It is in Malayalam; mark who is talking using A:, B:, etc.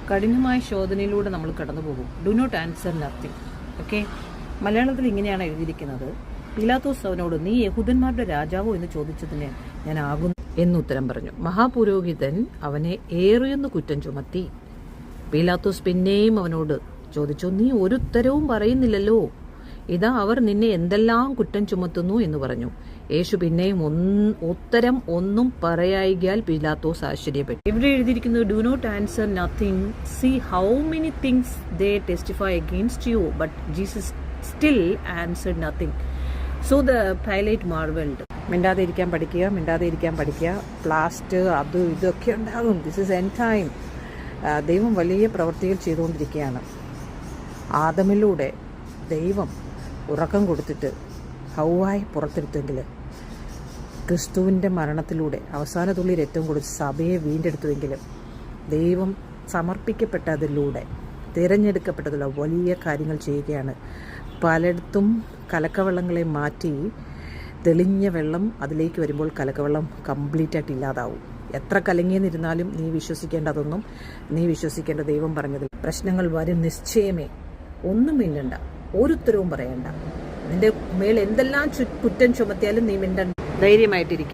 A: കഠിനമായ ശോധനയിലൂടെ നമ്മൾ കടന്നു പോകും. Do not answer nothing. Okay, മലയാളത്തിൽ ഇങ്ങനെയാണ് എഴുതിയിരിക്കുന്നത്. പീലാത്തോസ് അവനോട്, നീ യഹൂദന്മാരുടെ രാജാവോ എന്ന് ചോദിച്ചതിന് ഞാൻ ആകുന്നു എന്നുത്തരം പറഞ്ഞു. മഹാപുരോഹിതൻ അവനെ ഏറിയൊന്ന് കുറ്റം ചുമത്തി. പീലാത്തോസ് പിന്നെയും അവനോട് ചോദിച്ചു, നീ ഒരു ഉത്തരവും പറയുന്നില്ലല്ലോ, ഇതാ അവർ നിന്നെ എന്തെല്ലാം കുറ്റം ചുമത്തുന്നു എന്ന് പറഞ്ഞു. യേശു പിന്നെയും ഉത്തരം ഒന്നും പറയായികയാൽ പീലാത്തോസ് ആശ്ചര്യപ്പെട്ടു. ഇവിടെ എഴുതിയിരിക്കുന്നത്, do not answer nothing, see how many things they testify against you, but Jesus still answered nothing. So the Pilate marvelled. മിണ്ടാതെ ഇരിക്കാൻ പഠിക്കുക. പ്ലാസ്റ്റ് അത് ഇതൊക്കെ ഉണ്ടാകും. This is end time. ദൈവം വലിയ പ്രവൃത്തികൾ ചെയ്തുകൊണ്ടിരിക്കുകയാണ്. ആദമിലൂടെ ദൈവം ഉറക്കം കൊടുത്തിട്ട് ഹൗവായി പുറത്തെടുത്തെങ്കിൽ ക്രിസ്തുവിൻ്റെ മരണത്തിലൂടെ അവസാന തുള്ളി രക്തം കൊടുത്ത് സഭയെ വീണ്ടെടുത്തുവെങ്കിലും ദൈവം സമർപ്പിക്കപ്പെട്ടതിലൂടെ തിരഞ്ഞെടുക്കപ്പെട്ടതിലൂടെ വലിയ കാര്യങ്ങൾ ചെയ്യുകയാണ്. പലയിടത്തും കലക്കവെള്ളങ്ങളെ മാറ്റി തെളിഞ്ഞ വെള്ളം അതിലേക്ക് വരുമ്പോൾ കലക്കവെള്ളം കംപ്ലീറ്റായിട്ട് ഇല്ലാതാവും. എത്ര കലങ്ങിയെന്നിരുന്നാലും നീ വിശ്വസിക്കേണ്ടതൊന്നും നീ വിശ്വസിക്കേണ്ട ദൈവം പറഞ്ഞതിൽ പ്രശ്നങ്ങൾ വരും നിശ്ചയമേ. ഒന്നും മിണ്ടണ്ട, ഒരു ഉത്തരവും പറയണ്ട. നിന്റെ മേൽ എന്തെല്ലാം കുറ്റം ചുമത്തിയാലും നീ മിണ്ടണ്ട, ധൈര്യമായിട്ടിരിക്കും.